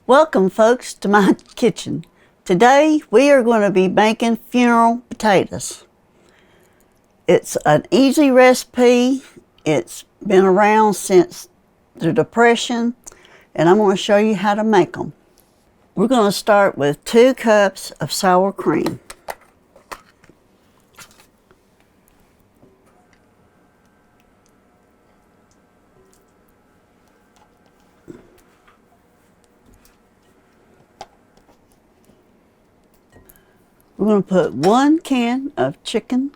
Welcome folks to my kitchen. Today we are going to be making funeral potatoes. It's an easy recipe. It's been around since the Depression, and I'm going to show you how to make them. We're going to start with 2 cups of sour cream. We're going to put 1 can of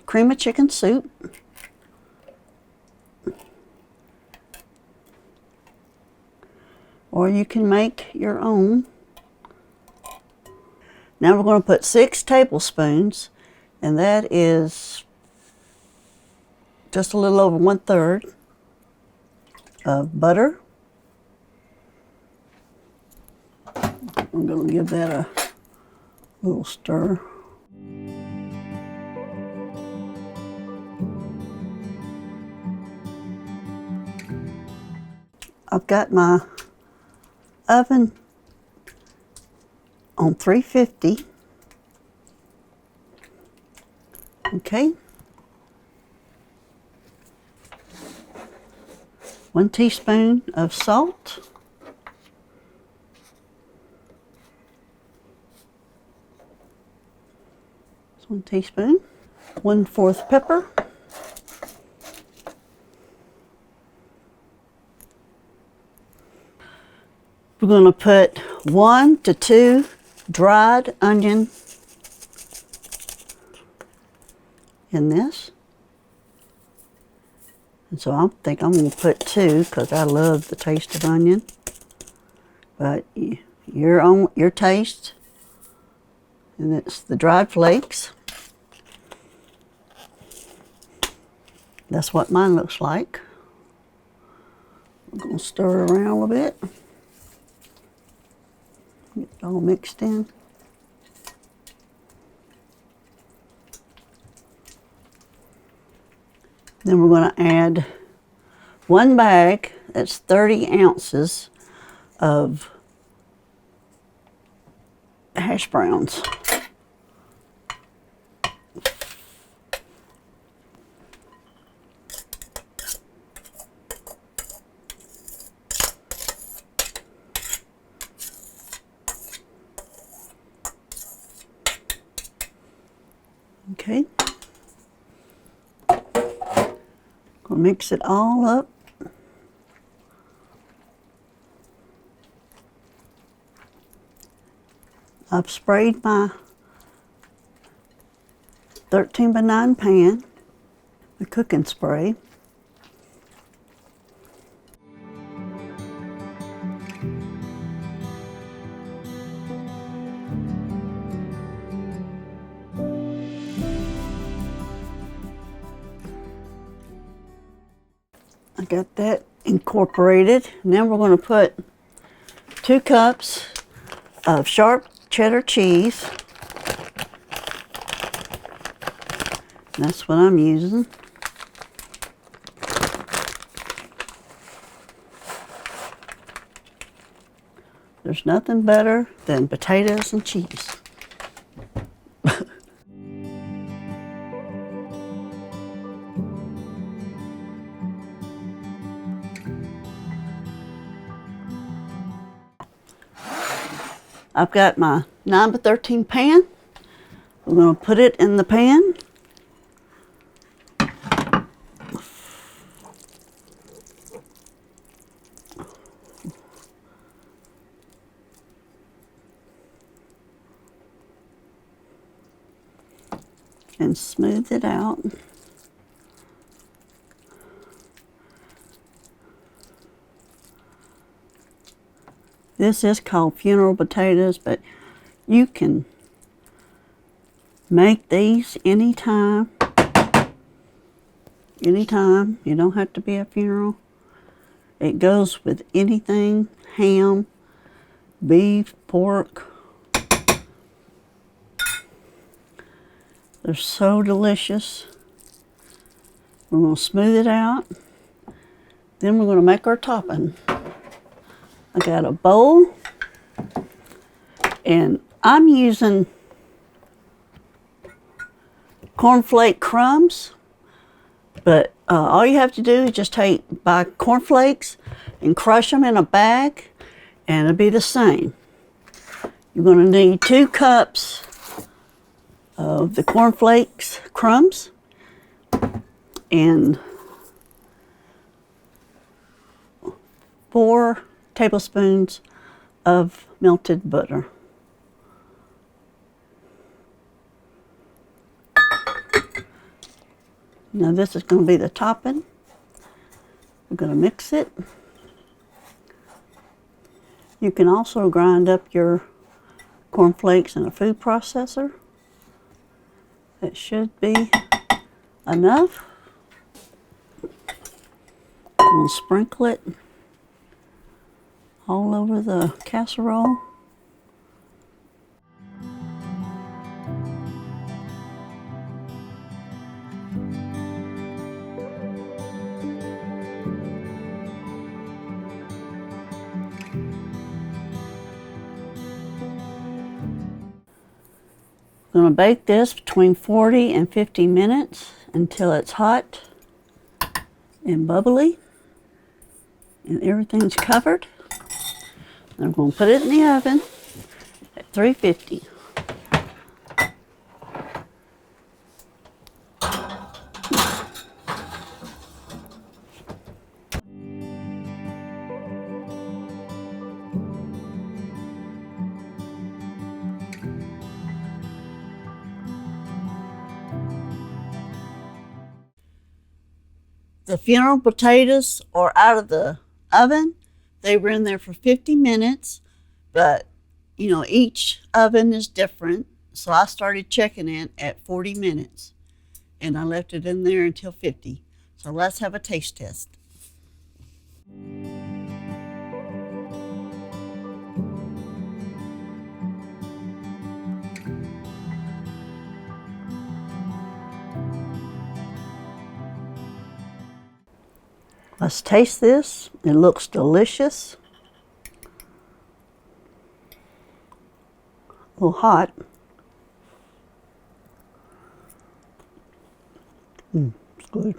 cream of chicken soup. Or you can make your own. Now we're going to put 6 tablespoons, and that is just a little over 1/3 of butter. I'm going to give that a little stir. I've got my oven on 350. Okay. 1 teaspoon of salt. 1 teaspoon. 1/4 pepper. We're going to put 1 to 2 dried onion in this. And so I think I'm going to put 2 because I love the taste of onion. But your taste. And it's the dried flakes. That's what mine looks like. I'm going to stir it around a little bit. Get it all mixed in. Then we're going to add 1 bag, that's 30 ounces of hash browns. Okay. Gonna mix it all up. I've sprayed my 13x9 pan with cooking spray. I got that incorporated. Now we're going to put 2 cups of sharp cheddar cheese. That's what I'm using. There's nothing better than potatoes and cheese. I've got my 9x13 pan. We're going to put it in the pan. And smooth it out. This is called funeral potatoes, but you can make these anytime. Anytime. You don't have to be a funeral. It goes with anything, ham, beef, pork. They're so delicious. We're going to smooth it out. Then we're going to make our topping. I got a bowl And I'm using cornflake crumbs, but all you have to do is just buy cornflakes and crush them in a bag, and it'll be the same. You're going to need 2 cups of the cornflakes crumbs and 4 tablespoons of melted butter. Now this is going to be the topping. We're going to mix it. You can also grind up your cornflakes in a food processor. That should be enough. I'm going to sprinkle it all over the casserole. I'm going to bake this between 40 and 50 minutes until it's hot and bubbly and everything's covered. I'm going to put it in the oven at 350. The funeral potatoes are out of the oven. They were in there for 50 minutes, but you know, each oven is different. So I started checking it at 40 minutes and I left it in there until 50. So let's have a taste test. Let's taste this. It looks delicious. A little hot. It's good.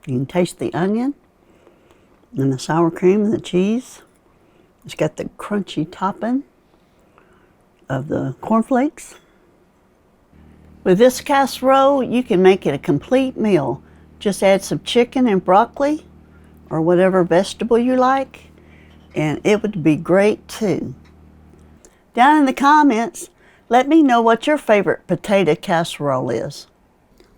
You can taste the onion and the sour cream and the cheese. It's got the crunchy topping of the cornflakes. With this casserole, you can make it a complete meal. Just add some chicken and broccoli or whatever vegetable you like, and it would be great too. Down in the comments, let me know what your favorite potato casserole is.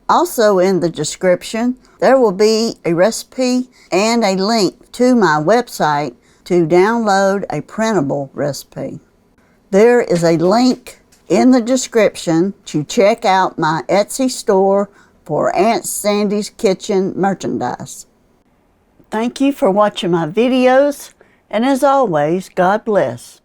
Also in the description, there will be a recipe and a link to my website to download a printable recipe. There is a link in the description to check out my Etsy store for Aunt Sandy's Kitchen merchandise. Thank you for watching my videos, and as always, God bless.